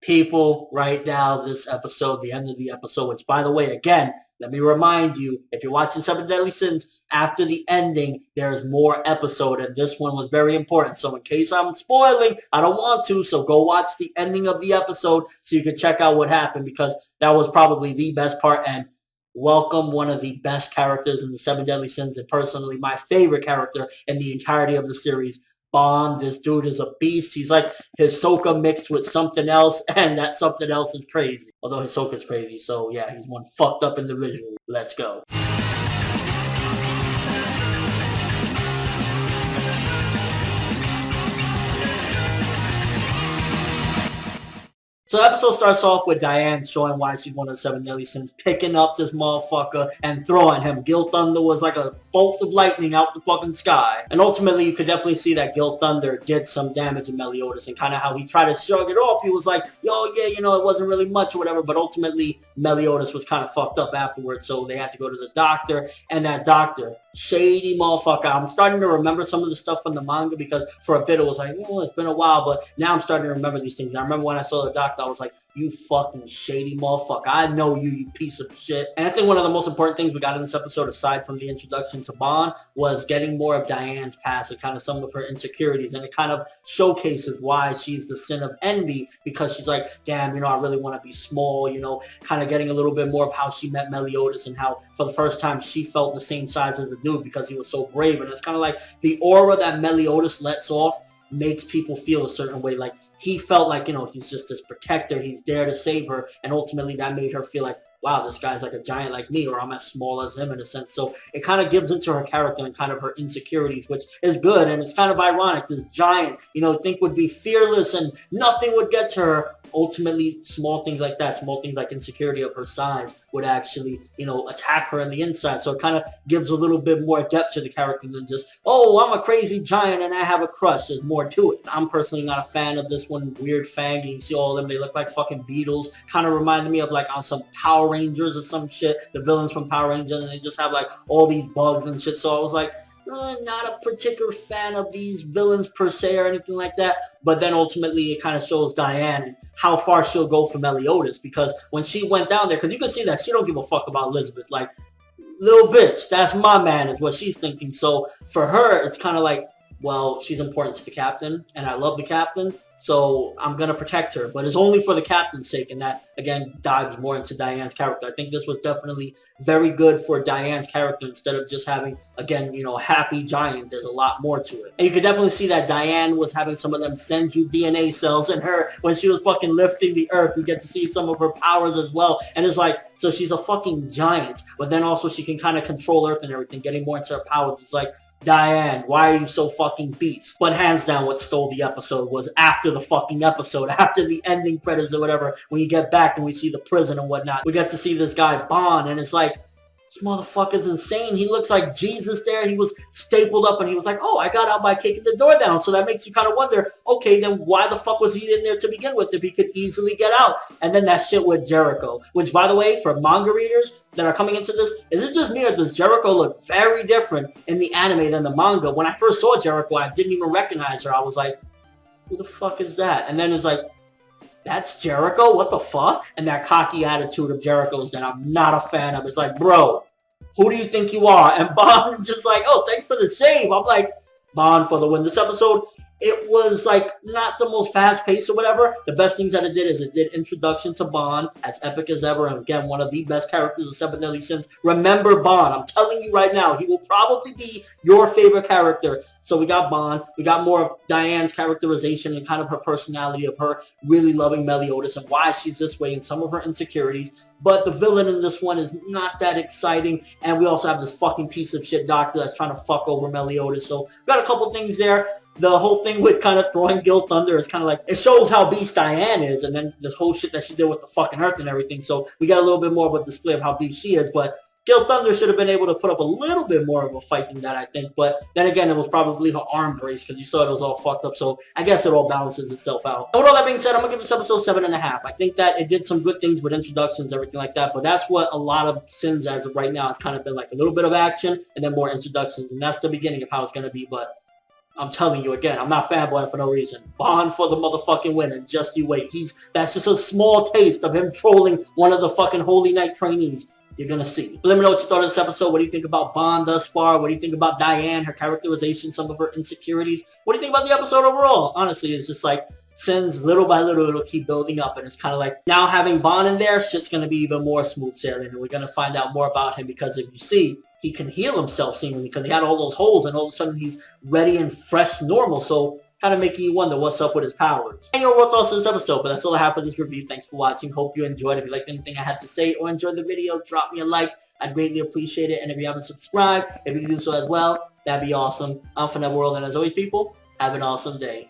People, right now, this episode, the end of the episode, which, by the way, again, let me remind you, if you're watching Seven Deadly Sins, after the ending, there's more episode, and this one was very important. So in case I'm spoiling, I don't want to, so go watch the ending of the episode so you can check out what happened, because that was probably the best part, and welcome one of the best characters in the Seven Deadly Sins, and personally my favorite character in the entirety of the series, Bond. This dude is a beast. He's like Hisoka mixed with something else, and that something else is crazy. Although Hisoka's crazy, so yeah, he's one fucked up individual. Let's go. So the episode starts off with Diane showing why she's one of the Seven Deadly Sins, picking up this motherfucker and throwing him. Gil Thunder was like a bolt of lightning out the fucking sky. And ultimately, you could definitely see that Gil Thunder did some damage to Meliodas, and kind of how he tried to shrug it off. He was like, yo, yeah, you know, it wasn't really much or whatever, but ultimately, Meliodas was kind of fucked up afterwards, so they had to go to the doctor, and that doctor, shady motherfucker. I'm starting to remember some of the stuff from the manga, because for a bit it was like, oh, it's been a while, but now I'm starting to remember these things. I remember when I saw the doctor, I was like, you fucking shady motherfucker. I know you, you piece of shit. And I think one of the most important things we got in this episode, aside from the introduction to Bond, was getting more of Diane's past and kind of some of her insecurities. And it kind of showcases why she's the sin of envy, because she's like, damn, you know, I really want to be small, you know, kind of getting a little bit more of how she met Meliodas and how for the first time she felt the same size as the dude because he was so brave. And it's kind of like the aura that Meliodas lets off makes people feel a certain way. Like, he felt like, you know, he's just this protector. He's there to save her. And ultimately that made her feel like, wow, this guy's like a giant like me, or I'm as small as him in a sense. So it kind of gives into her character and kind of her insecurities, which is good. And it's kind of ironic. This giant, you know, think would be fearless and nothing would get to her. Ultimately, small things like that, small things like insecurity of her size would actually, you know, attack her on the inside. So it kind of gives a little bit more depth to the character than just, oh, I'm a crazy giant and I have a crush. There's more to it. I'm personally not a fan of this one. Weird Fang. You can see all of them. They look like fucking beetles. Kind of reminded me of like on some Power Rangers or some shit. The villains from Power Rangers, and they just have like all these bugs and shit. So I was like, not a particular fan of these villains per se or anything like that. But then ultimately it kind of shows Diane and how far she'll go for Meliodas, because when she went down there, because you can see that she don't give a fuck about Elizabeth. Like, little bitch, that's my man is what she's thinking. So for her, it's kind of like, well, she's important to the captain and I love the captain, so I'm going to protect her. But it's only for the captain's sake, and that, again, dives more into Diane's character. I think this was definitely very good for Diane's character instead of just having, again, you know, happy giant. There's a lot more to it. And you could definitely see that Diane was having some of them send you DNA cells in her when she was fucking lifting the earth. You get to see some of her powers as well. And it's like, so she's a fucking giant, but then also she can kind of control earth and everything, getting more into her powers. It's like, Diane, why are you so fucking beast? But hands down, what stole the episode was after the fucking episode, after the ending credits or whatever, when you get back and we see the prison and whatnot, we get to see this guy Bond, and it's like, this motherfucker's insane. He looks like Jesus there. He was stapled up and he was like, oh, I got out by kicking the door down. So that makes you kind of wonder, okay, then why the fuck was he in there to begin with if he could easily get out? And then that shit with Jericho, which, by the way, for manga readers that are coming into this, is it just me or does Jericho look very different in the anime than the manga? When I first saw Jericho, I didn't even recognize her. I was like, who the fuck is that? And then it's like, that's Jericho? What the fuck? And that cocky attitude of Jericho's that I'm not a fan of. It's like, bro, who do you think you are? And Bond is just like, oh, thanks for the save. I'm like, Bond for the win. This episode, it was like not the most fast-paced or whatever. The best things that it did is it did introduction to Bond, as epic as ever, and again, one of the best characters of Seven Deadly Sins. Remember Bond. I'm telling you right now, he will probably be your favorite character. So we got Bond. We got more of Diane's characterization and kind of her personality of her really loving Meliodas and why she's this way and some of her insecurities. But the villain in this one is not that exciting. And we also have this fucking piece of shit doctor that's trying to fuck over Meliodas. So we got a couple things there. The whole thing with kind of throwing Gil Thunder is kind of like, it shows how beast Diane is. And then this whole shit that she did with the fucking earth and everything. So we got a little bit more of a display of how beast she is. But Gil Thunder should have been able to put up a little bit more of a fight than that, I think. But then again, it was probably her arm brace because you saw it was all fucked up. So I guess it all balances itself out. And with all that being said, I'm going to give this episode 7.5. I think that it did some good things with introductions, everything like that. But that's what a lot of Sins as of right now has kind of been like, a little bit of action and then more introductions. And that's the beginning of how it's going to be. But I'm telling you again, I'm not fanboying for no reason. Bond for the motherfucking win, and just you wait. That's just a small taste of him trolling one of the fucking Holy Knight trainees. You're gonna see. Let me know what you thought of this episode. What do you think about Bond thus far? What do you think about Diane, her characterization, some of her insecurities? What do you think about the episode overall? Honestly, it's just like, since little by little it'll keep building up, and it's kind of like now having Bond in there, shit's gonna be even more smooth sailing, and we're gonna find out more about him, because if you see, he can heal himself seemingly, because he had all those holes, and all of a sudden he's ready and fresh normal, so kind of making you wonder what's up with his powers. And your overall thoughts of this episode, but that's all I have for this review. Thanks for watching. Hope you enjoyed. If you liked anything I had to say or enjoyed the video, drop me a like. I'd greatly appreciate it. And if you haven't subscribed, if you can do so as well, that'd be awesome. I'm ForneverWorld, and as always, people, have an awesome day.